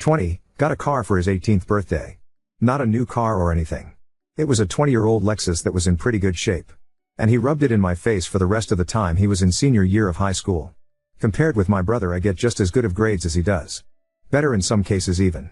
20, got a car for his 18th birthday. Not a new car or anything. It was a 20-year-old Lexus that was in pretty good shape. And he rubbed it in my face for the rest of the time he was in senior year of high school. Compared with my brother, I get just as good of grades as he does. Better in some cases even.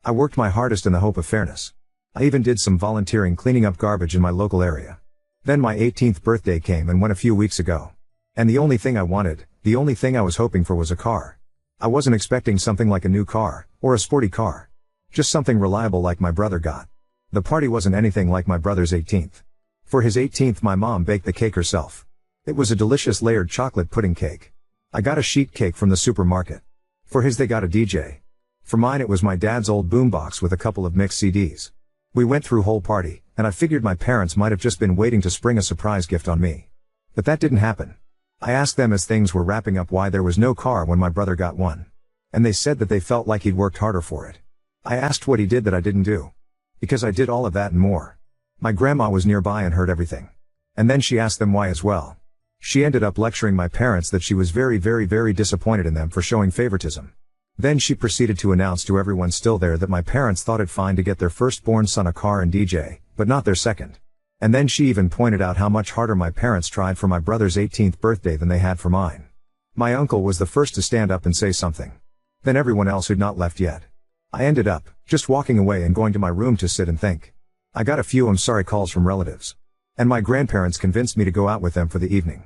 I worked my hardest in the hope of fairness. I even did some volunteering cleaning up garbage in my local area. Then my 18th birthday came and went a few weeks ago. And the only thing I wanted, the only thing I was hoping for was a car. I wasn't expecting something like a new car, or a sporty car. Just something reliable like my brother got. The party wasn't anything like my brother's 18th. For his 18th, my mom baked the cake herself. It was a delicious layered chocolate pudding cake. I got a sheet cake from the supermarket. For his, they got a DJ. For mine, it was my dad's old boombox with a couple of mixed CDs. We went through whole party, and I figured my parents might have just been waiting to spring a surprise gift on me. But that didn't happen. I asked them as things were wrapping up why there was no car when my brother got one. And they said that they felt like he'd worked harder for it. I asked what he did that I didn't do. Because I did all of that and more. My grandma was nearby and heard everything. And then she asked them why as well. She ended up lecturing my parents that she was very disappointed in them for showing favoritism. Then she proceeded to announce to everyone still there that my parents thought it fine to get their firstborn son a car and DJ, but not their second. And then she even pointed out how much harder my parents tried for my brother's 18th birthday than they had for mine. My uncle was the first to stand up and say something. Then everyone else who'd not left yet. I ended up just walking away and going to my room to sit and think. I got a few I'm sorry calls from relatives. And my grandparents convinced me to go out with them for the evening.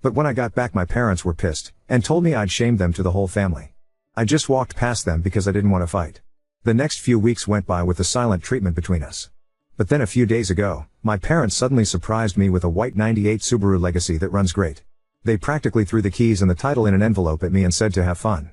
But when I got back, my parents were pissed and told me I'd shamed them to the whole family. I just walked past them because I didn't want to fight. The next few weeks went by with the silent treatment between us. But then a few days ago, my parents suddenly surprised me with a white 98 Subaru Legacy that runs great. They practically threw the keys and the title in an envelope at me and said to have fun.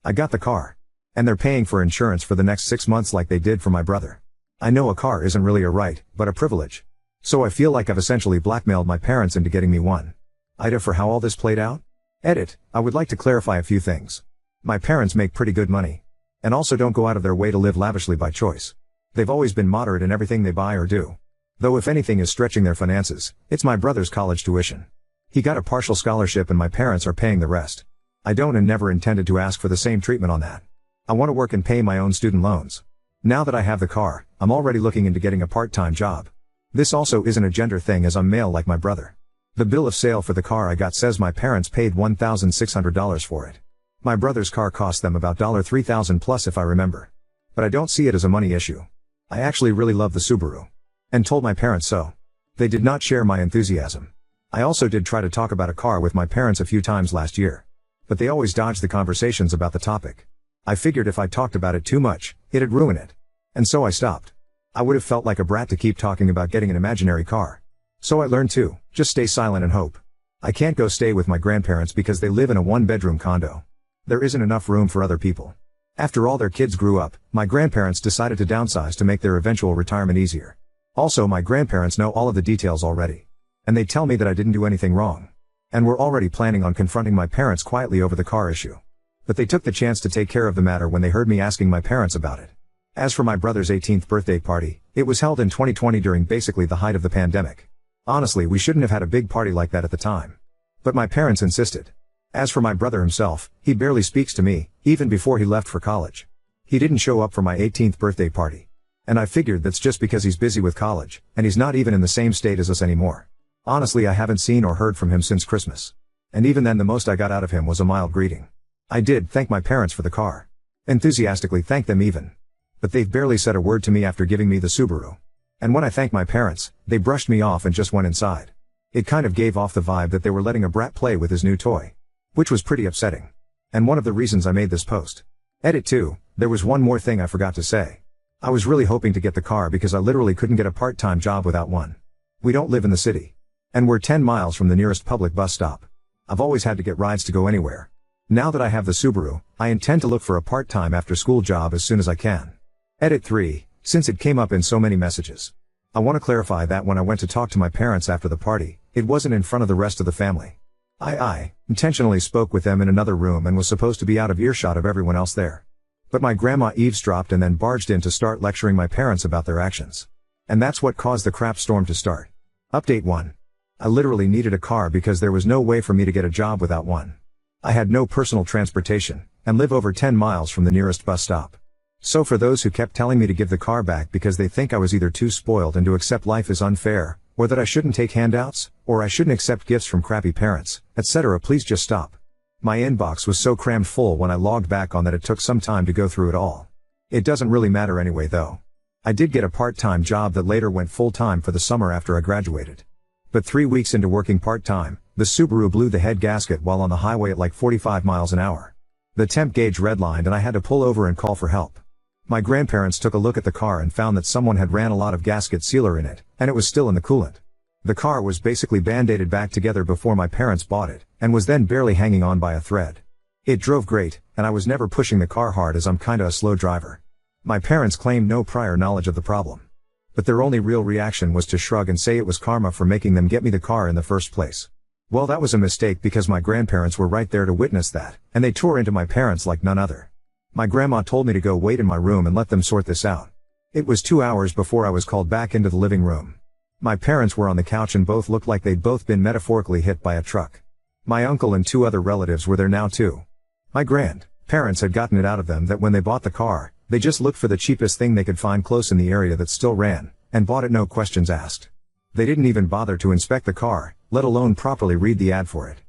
I got the car. And they're paying for insurance for the next 6 months like they did for my brother. I know a car isn't really a right, but a privilege. So I feel like I've essentially blackmailed my parents into getting me one. Ida for how all this played out? Edit, I would like to clarify a few things. My parents make pretty good money. And also don't go out of their way to live lavishly by choice. They've always been moderate in everything they buy or do. Though if anything is stretching their finances, it's my brother's college tuition. He got a partial scholarship and my parents are paying the rest. I don't and never intended to ask for the same treatment on that. I want to work and pay my own student loans. Now that I have the car, I'm already looking into getting a part-time job. This also isn't a gender thing as I'm male like my brother. The bill of sale for the car I got says my parents paid $1,600 for it. My brother's car cost them about $3,000 plus if I remember. But I don't see it as a money issue. I actually really love the Subaru. And told my parents so. They did not share my enthusiasm. I also did try to talk about a car with my parents a few times last year. But they always dodged the conversations about the topic. I figured if I talked about it too much, it'd ruin it. And so I stopped. I would have felt like a brat to keep talking about getting an imaginary car. So I learned to just stay silent and hope. I can't go stay with my grandparents because they live in a one-bedroom condo. There isn't enough room for other people. After all their kids grew up, my grandparents decided to downsize to make their eventual retirement easier. Also, my grandparents know all of the details already. And they tell me that I didn't do anything wrong. And we're already planning on confronting my parents quietly over the car issue. But they took the chance to take care of the matter when they heard me asking my parents about it. As for my brother's 18th birthday party, it was held in 2020 during basically the height of the pandemic. Honestly, we shouldn't have had a big party like that at the time. But my parents insisted. As for my brother himself, he barely speaks to me, even before he left for college. He didn't show up for my 18th birthday party. And I figured that's just because he's busy with college, and he's not even in the same state as us anymore. Honestly, I haven't seen or heard from him since Christmas. And even then the most I got out of him was a mild greeting. I did thank my parents for the car. Enthusiastically thanked them even. But they've barely said a word to me after giving me the Subaru. And when I thanked my parents, they brushed me off and just went inside. It kind of gave off the vibe that they were letting a brat play with his new toy. Which was pretty upsetting. And one of the reasons I made this post. Edit 2, there was one more thing I forgot to say. I was really hoping to get the car because I literally couldn't get a part-time job without one. We don't live in the city. And we're 10 miles from the nearest public bus stop. I've always had to get rides to go anywhere. Now that I have the Subaru, I intend to look for a part-time after-school job as soon as I can. Edit 3, since it came up in so many messages. I want to clarify that when I went to talk to my parents after the party, it wasn't in front of the rest of the family. I intentionally spoke with them in another room and was supposed to be out of earshot of everyone else there. But my grandma eavesdropped and then barged in to start lecturing my parents about their actions. And that's what caused the crap storm to start. Update 1. I literally needed a car because there was no way for me to get a job without one. I had no personal transportation, and live over 10 miles from the nearest bus stop. So for those who kept telling me to give the car back because they think I was either too spoiled and to accept life is unfair, or that I shouldn't take handouts, or I shouldn't accept gifts from crappy parents, etc., please just stop. My inbox was so crammed full when I logged back on that it took some time to go through it all. It doesn't really matter anyway though. I did get a part-time job that later went full-time for the summer after I graduated. But 3 weeks into working part-time, the Subaru blew the head gasket while on the highway at like 45 miles an hour. The temp gauge redlined and I had to pull over and call for help. My grandparents took a look at the car and found that someone had ran a lot of gasket sealer in it, and it was still in the coolant. The car was basically band-aided back together before my parents bought it, and was then barely hanging on by a thread. It drove great, and I was never pushing the car hard as I'm kinda a slow driver. My parents claimed no prior knowledge of the problem. But their only real reaction was to shrug and say it was karma for making them get me the car in the first place. Well, that was a mistake because my grandparents were right there to witness that, and they tore into my parents like none other. My grandma told me to go wait in my room and let them sort this out. It was 2 hours before I was called back into the living room. My parents were on the couch and both looked like they'd both been metaphorically hit by a truck. My uncle and 2 other relatives were there now too. My grandparents had gotten it out of them that when they bought the car, they just looked for the cheapest thing they could find close in the area that still ran, and bought it no questions asked. They didn't even bother to inspect the car, let alone properly read the ad for it.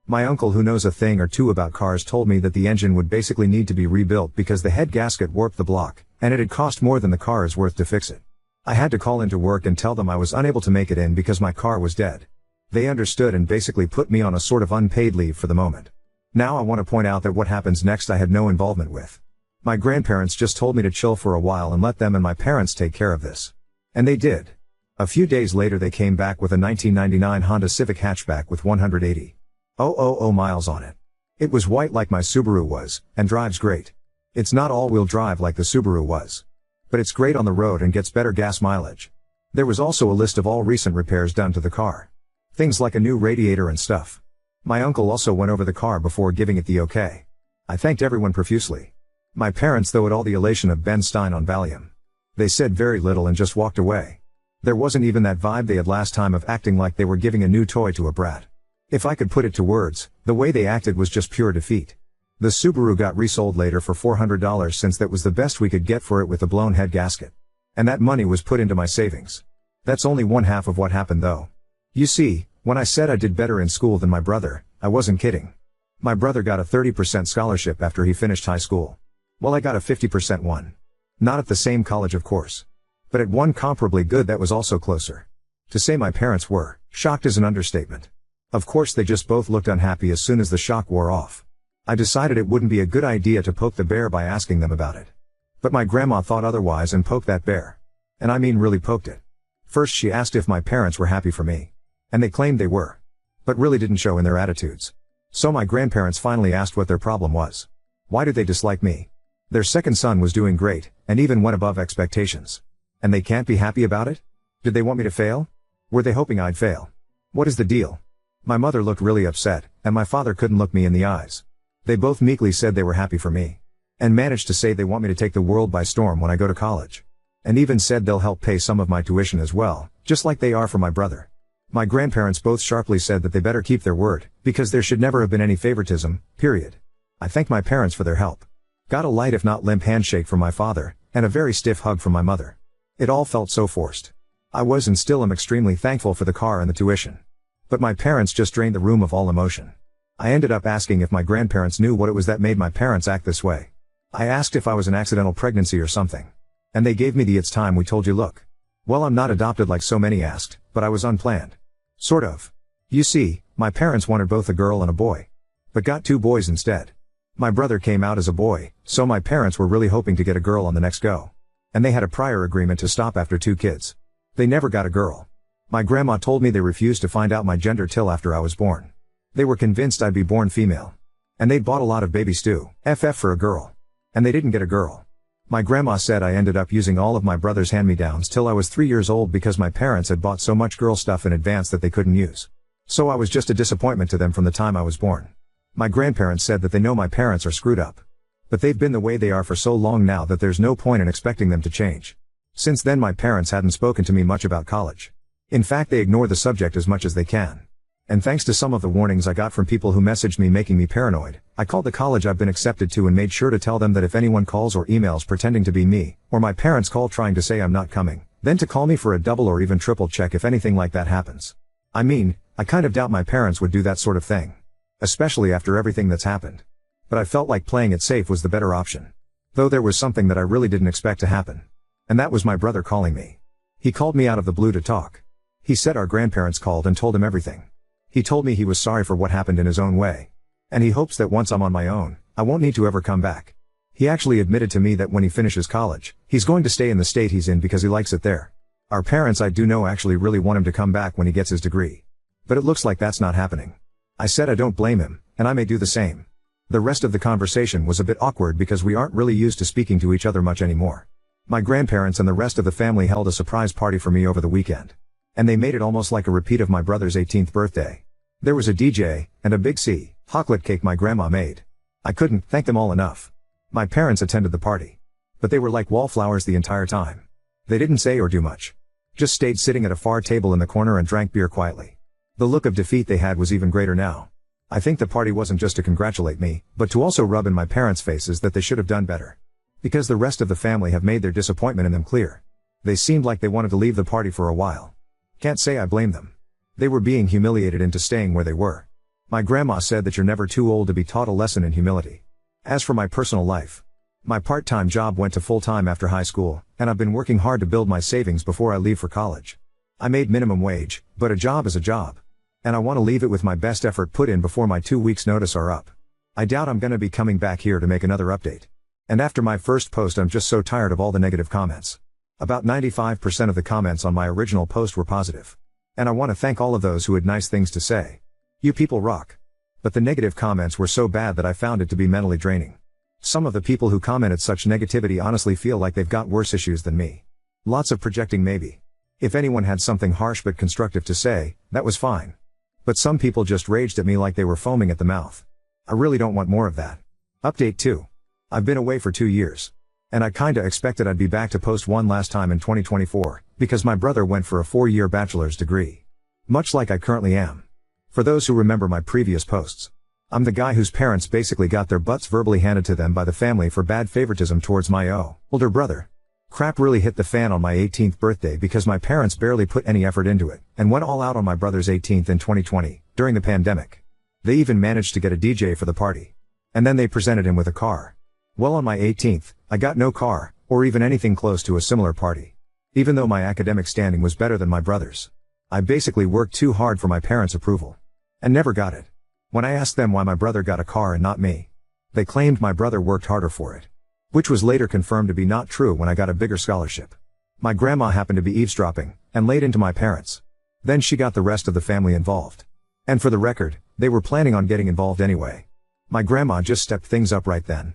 My uncle, who knows a thing or two about cars, told me that the engine would basically need to be rebuilt because the head gasket warped the block, and it had cost more than the car is worth to fix it. I had to call into work and tell them I was unable to make it in because my car was dead. They understood and basically put me on a sort of unpaid leave for the moment. Now I want to point out that what happens next I had no involvement with. My grandparents just told me to chill for a while and let them and my parents take care of this. And they did. A few days later they came back with a 1999 Honda Civic hatchback with 180,000 miles on it. It was white like my Subaru was, and drives great. It's not all-wheel drive like the Subaru was. But it's great on the road and gets better gas mileage. There was also a list of all recent repairs done to the car. Things like a new radiator and stuff. My uncle also went over the car before giving it the okay. I thanked everyone profusely. My parents though had all the elation of Ben Stein on Valium. They said very little and just walked away. There wasn't even that vibe they had last time of acting like they were giving a new toy to a brat. If I could put it to words, the way they acted was just pure defeat. The Subaru got resold later for $400 since that was the best we could get for it with the blown head gasket. And that money was put into my savings. That's only one half of what happened though. You see, when I said I did better in school than my brother, I wasn't kidding. My brother got a 30% scholarship after he finished high school. Well, I got a 50% one. Not at the same college of course. But at one comparably good that was also closer. To say my parents were shocked is an understatement. Of course they just both looked unhappy as soon as the shock wore off. I decided it wouldn't be a good idea to poke the bear by asking them about it. But my grandma thought otherwise and poked that bear. And I mean really poked it. First she asked if my parents were happy for me. And they claimed they were. But really didn't show in their attitudes. So my grandparents finally asked what their problem was. Why did they dislike me? Their second son was doing great, and even went above expectations. And they can't be happy about it? Did they want me to fail? Were they hoping I'd fail? What is the deal? My mother looked really upset, and my father couldn't look me in the eyes. They both meekly said they were happy for me. And managed to say they want me to take the world by storm when I go to college. And even said they'll help pay some of my tuition as well, just like they are for my brother. My grandparents both sharply said that they better keep their word, because there should never have been any favoritism, period. I thanked my parents for their help. Got a light if not limp handshake from my father, and a very stiff hug from my mother. It all felt so forced. I was and still am extremely thankful for the car and the tuition. But my parents just drained the room of all emotion. I ended up asking if my grandparents knew what it was that made my parents act this way. I asked if I was an accidental pregnancy or something. And they gave me the "it's time we told you" look. Well, I'm not adopted like so many asked, but I was unplanned. Sort of. You see, my parents wanted both a girl and a boy. But got 2 boys instead. My brother came out as a boy, so my parents were really hoping to get a girl on the next go. And they had a prior agreement to stop after 2 kids. They never got a girl. My grandma told me they refused to find out my gender till after I was born. They were convinced I'd be born female. And they'd bought a lot of baby stew, FF for a girl. And they didn't get a girl. My grandma said I ended up using all of my brother's hand-me-downs till I was 3 years old because my parents had bought so much girl stuff in advance that they couldn't use. So I was just a disappointment to them from the time I was born. My grandparents said that they know my parents are screwed up. But they've been the way they are for so long now that there's no point in expecting them to change. Since then my parents hadn't spoken to me much about college. In fact, they ignore the subject as much as they can. And thanks to some of the warnings I got from people who messaged me making me paranoid, I called the college I've been accepted to and made sure to tell them that if anyone calls or emails pretending to be me, or my parents call trying to say I'm not coming, then to call me for a double or even triple check if anything like that happens. I mean, I kind of doubt my parents would do that sort of thing. Especially after everything that's happened. But I felt like playing it safe was the better option. Though there was something that I really didn't expect to happen. And that was my brother calling me. He called me out of the blue to talk. He said our grandparents called and told him everything. He told me he was sorry for what happened in his own way. And he hopes that once I'm on my own, I won't need to ever come back. He actually admitted to me that when he finishes college, he's going to stay in the state he's in because he likes it there. Our parents I do know actually really want him to come back when he gets his degree. But it looks like that's not happening. I said I don't blame him, and I may do the same. The rest of the conversation was a bit awkward because we aren't really used to speaking to each other much anymore. My grandparents and the rest of the family held a surprise party for me over the weekend. And they made it almost like a repeat of my brother's 18th birthday. There was a DJ, and a big chocolate cake my grandma made. I couldn't thank them all enough. My parents attended the party. But they were like wallflowers the entire time. They didn't say or do much. Just stayed sitting at a far table in the corner and drank beer quietly. The look of defeat they had was even greater now. I think the party wasn't just to congratulate me, but to also rub in my parents' faces that they should have done better. Because the rest of the family have made their disappointment in them clear. They seemed like they wanted to leave the party for a while. Can't say I blame them. They were being humiliated into staying where they were. My grandma said that you're never too old to be taught a lesson in humility. As for my personal life, my part-time job went to full-time after high school, and I've been working hard to build my savings before I leave for college. I made minimum wage, but a job is a job. And I want to leave it with my best effort put in before my 2 weeks notice are up. I doubt I'm gonna be coming back here to make another update. And after my first post I'm just so tired of all the negative comments. About 95% of the comments on my original post were positive. And I want to thank all of those who had nice things to say. You people rock. But the negative comments were so bad that I found it to be mentally draining. Some of the people who commented such negativity honestly feel like they've got worse issues than me. Lots of projecting maybe. If anyone had something harsh but constructive to say, that was fine. But some people just raged at me like they were foaming at the mouth. I really don't want more of that. Update 2. I've been away for 2 years. And I kinda expected I'd be back to post one last time in 2024, because my brother went for a 4-year bachelor's degree. Much like I currently am. For those who remember my previous posts, I'm the guy whose parents basically got their butts verbally handed to them by the family for bad favoritism towards my older brother. Crap really hit the fan on my 18th birthday because my parents barely put any effort into it, and went all out on my brother's 18th in 2020, during the pandemic. They even managed to get a DJ for the party. And then they presented him with a car. Well, on my 18th, I got no car, or even anything close to a similar party. Even though my academic standing was better than my brother's. I basically worked too hard for my parents' approval. And never got it. When I asked them why my brother got a car and not me, they claimed my brother worked harder for it. Which was later confirmed to be not true when I got a bigger scholarship. My grandma happened to be eavesdropping, and laid into my parents. Then she got the rest of the family involved. And for the record, they were planning on getting involved anyway. My grandma just stepped things up right then.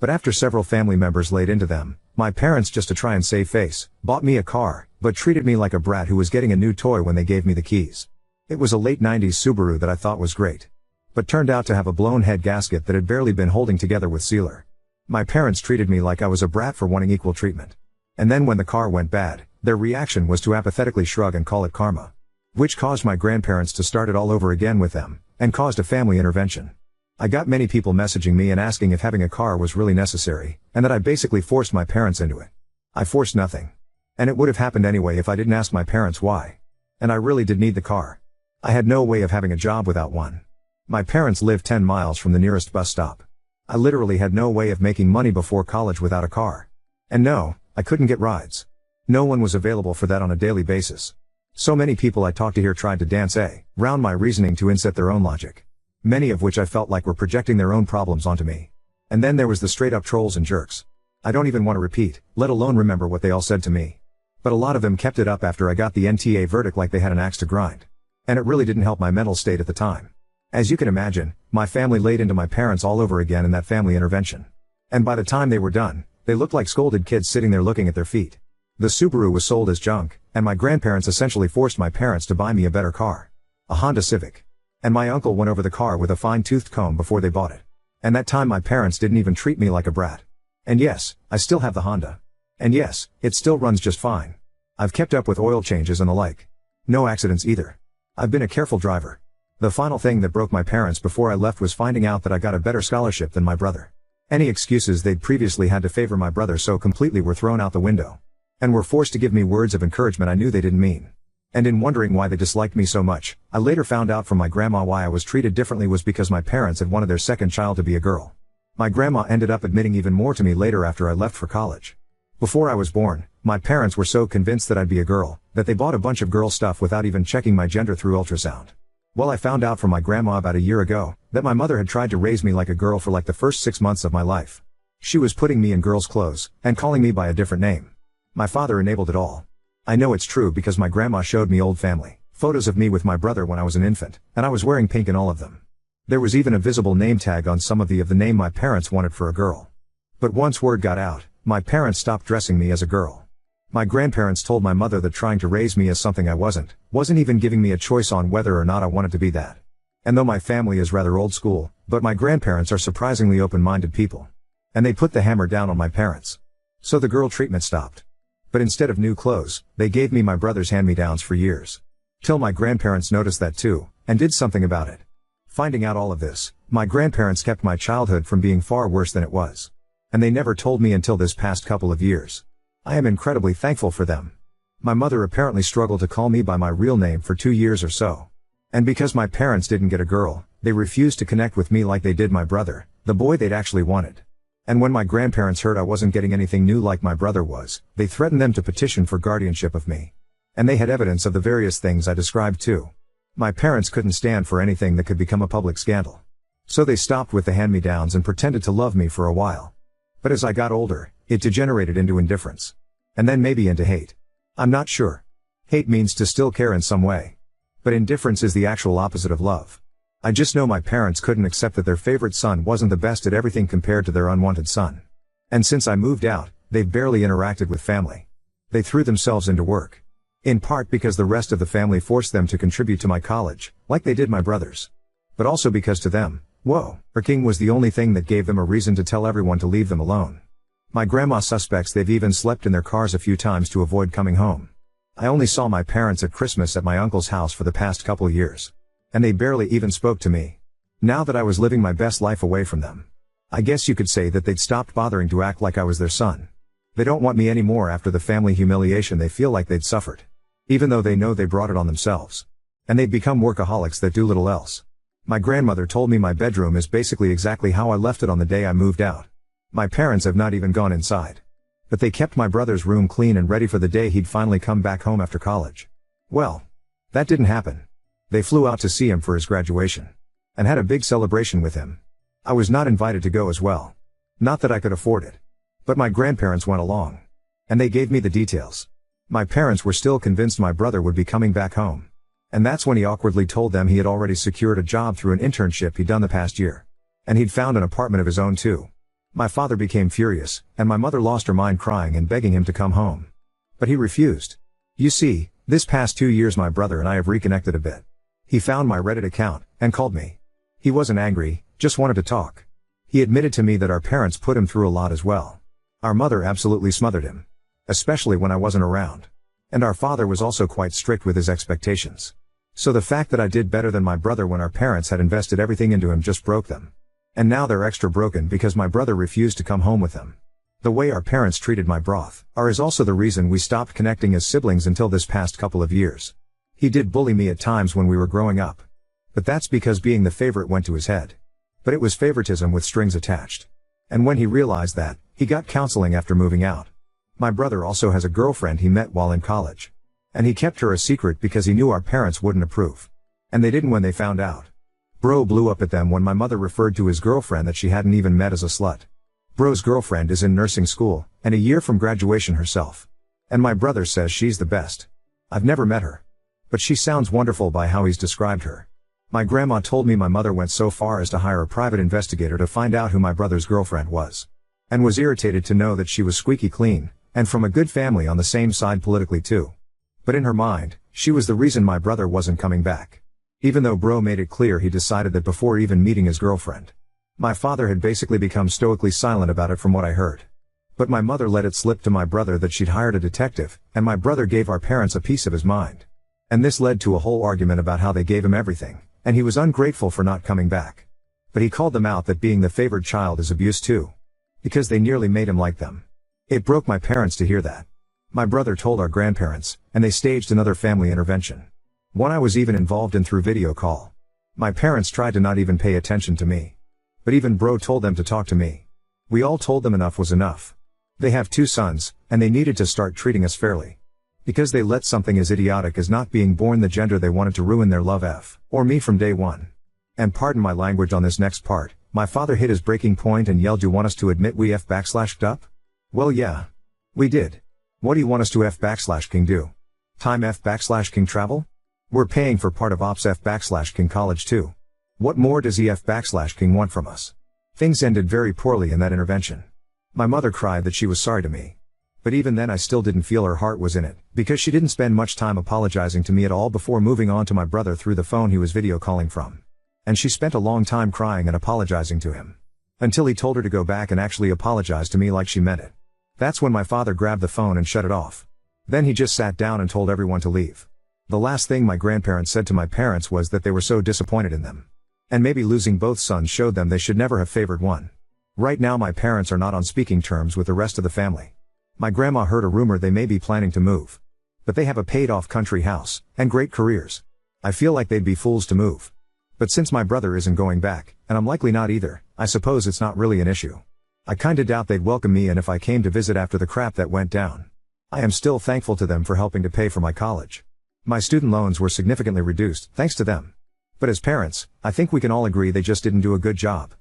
But after several family members laid into them, my parents, just to try and save face, bought me a car, but treated me like a brat who was getting a new toy when they gave me the keys. It was a late 90s Subaru that I thought was great. But turned out to have a blown head gasket that had barely been holding together with sealer. My parents treated me like I was a brat for wanting equal treatment. And then when the car went bad, their reaction was to apathetically shrug and call it karma. Which caused my grandparents to start it all over again with them, and caused a family intervention. I got many people messaging me and asking if having a car was really necessary, and that I basically forced my parents into it. I forced nothing. And it would have happened anyway if I didn't ask my parents why. And I really did need the car. I had no way of having a job without one. My parents lived 10 miles from the nearest bus stop. I literally had no way of making money before college without a car. And no, I couldn't get rides. No one was available for that on a daily basis. So many people I talked to here tried to dance around my reasoning to inset their own logic. Many of which I felt like were projecting their own problems onto me. And then there was the straight up trolls and jerks. I don't even want to repeat, let alone remember what they all said to me. But a lot of them kept it up after I got the NTA verdict like they had an axe to grind. And it really didn't help my mental state at the time. As you can imagine, my family laid into my parents all over again in that family intervention. And by the time they were done, they looked like scolded kids sitting there looking at their feet. The Subaru was sold as junk, and my grandparents essentially forced my parents to buy me a better car. A Honda Civic. And my uncle went over the car with a fine-toothed comb before they bought it. And that time my parents didn't even treat me like a brat. And yes, I still have the Honda. And yes, it still runs just fine. I've kept up with oil changes and the like. No accidents either. I've been a careful driver. The final thing that broke my parents before I left was finding out that I got a better scholarship than my brother. Any excuses they'd previously had to favor my brother so completely were thrown out the window. And were forced to give me words of encouragement I knew they didn't mean. And in wondering why they disliked me so much, I later found out from my grandma why I was treated differently was because my parents had wanted their second child to be a girl. My grandma ended up admitting even more to me later after I left for college. Before I was born, my parents were so convinced that I'd be a girl, that they bought a bunch of girl stuff without even checking my gender through ultrasound. Well, I found out from my grandma about a year ago, that my mother had tried to raise me like a girl for like the first 6 months of my life. She was putting me in girls' clothes, and calling me by a different name. My father enabled it all. I know it's true because my grandma showed me old family photos of me with my brother when I was an infant, and I was wearing pink in all of them. There was even a visible name tag on some of the name my parents wanted for a girl. But once word got out, my parents stopped dressing me as a girl. My grandparents told my mother that trying to raise me as something I wasn't even giving me a choice on whether or not I wanted to be that. And though my family is rather old school, but my grandparents are surprisingly open-minded people. And they put the hammer down on my parents. So the girl treatment stopped. But instead of new clothes, they gave me my brother's hand-me-downs for years. Till my grandparents noticed that too, and did something about it. Finding out all of this, my grandparents kept my childhood from being far worse than it was. And they never told me until this past couple of years. I am incredibly thankful for them. My mother apparently struggled to call me by my real name for 2 years or so. And because my parents didn't get a girl, they refused to connect with me like they did my brother, the boy they'd actually wanted. And when my grandparents heard I wasn't getting anything new like my brother was, they threatened them to petition for guardianship of me. And they had evidence of the various things I described too. My parents couldn't stand for anything that could become a public scandal. So they stopped with the hand-me-downs and pretended to love me for a while. But as I got older, it degenerated into indifference. And then maybe into hate. I'm not sure. Hate means to still care in some way. But indifference is the actual opposite of love. I just know my parents couldn't accept that their favorite son wasn't the best at everything compared to their unwanted son. And since I moved out, they've barely interacted with family. They threw themselves into work. In part because the rest of the family forced them to contribute to my college, like they did my brothers. But also because to them, working was the only thing that gave them a reason to tell everyone to leave them alone. My grandma suspects they've even slept in their cars a few times to avoid coming home. I only saw my parents at Christmas at my uncle's house for the past couple years. And they barely even spoke to me. Now that I was living my best life away from them, I guess you could say that they'd stopped bothering to act like I was their son. They don't want me anymore after the family humiliation they feel like they'd suffered. Even though they know they brought it on themselves. And they've become workaholics that do little else. My grandmother told me my bedroom is basically exactly how I left it on the day I moved out. My parents have not even gone inside. But they kept my brother's room clean and ready for the day he'd finally come back home after college. Well, that didn't happen. They flew out to see him for his graduation. And had a big celebration with him. I was not invited to go as well. Not that I could afford it. But my grandparents went along. And they gave me the details. My parents were still convinced my brother would be coming back home. And that's when he awkwardly told them he had already secured a job through an internship he'd done the past year. And he'd found an apartment of his own too. My father became furious, and my mother lost her mind crying and begging him to come home. But he refused. You see, this past 2 years my brother and I have reconnected a bit. He found my Reddit account, and called me. He wasn't angry, just wanted to talk. He admitted to me that our parents put him through a lot as well. Our mother absolutely smothered him. Especially when I wasn't around. And our father was also quite strict with his expectations. So the fact that I did better than my brother when our parents had invested everything into him just broke them. And now they're extra broken because my brother refused to come home with them. The way our parents treated my broth is also the reason we stopped connecting as siblings until this past couple of years. He did bully me at times when we were growing up. But that's because being the favorite went to his head. But it was favoritism with strings attached. And when he realized that, he got counseling after moving out. My brother also has a girlfriend he met while in college. And he kept her a secret because he knew our parents wouldn't approve. And they didn't when they found out. Bro blew up at them when my mother referred to his girlfriend that she hadn't even met as a slut. Bro's girlfriend is in nursing school, and a year from graduation herself. And my brother says she's the best. I've never met her. But she sounds wonderful by how he's described her. My grandma told me my mother went so far as to hire a private investigator to find out who my brother's girlfriend was. And was irritated to know that she was squeaky clean, and from a good family on the same side politically too. But in her mind, she was the reason my brother wasn't coming back. Even though Bro made it clear he decided that before even meeting his girlfriend. My father had basically become stoically silent about it from what I heard. But my mother let it slip to my brother that she'd hired a detective, and my brother gave our parents a piece of his mind. And this led to a whole argument about how they gave him everything, And he was ungrateful for not coming back. But he called them out that being the favored child is abuse too. Because they nearly made him like them. It broke my parents to hear that. My brother told our grandparents, and they staged another family intervention. One I was even involved in through video call. My parents tried to not even pay attention to me. But even bro told them to talk to me. We all told them enough was enough. They have 2 sons, and they needed to start treating us fairly. Because they let something as idiotic as not being born the gender they wanted to ruin their love or me from day one. And pardon my language on this next part, my father hit his breaking point and yelled, "You want us to admit we f/'d up? Well yeah. We did. What do you want us to f/King do? Time f/King travel? We're paying for part of ops f/King college too. What more does he f/King want from us? Things ended very poorly in that intervention. My mother cried that she was sorry to me. But even then I still didn't feel her heart was in it, because she didn't spend much time apologizing to me at all before moving on to my brother through the phone he was video calling from. And she spent a long time crying and apologizing to him. Until he told her to go back and actually apologize to me like she meant it. That's when my father grabbed the phone and shut it off. Then he just sat down and told everyone to leave. The last thing my grandparents said to my parents was that they were so disappointed in them. And maybe losing both sons showed them they should never have favored one. Right now my parents are not on speaking terms with the rest of the family. My grandma heard a rumor they may be planning to move. But they have a paid-off country house, and great careers. I feel like they'd be fools to move. But since my brother isn't going back, and I'm likely not either, I suppose it's not really an issue. I kinda doubt they'd welcome me in if I came to visit after the crap that went down. I am still thankful to them for helping to pay for my college. My student loans were significantly reduced, thanks to them. But as parents, I think we can all agree they just didn't do a good job.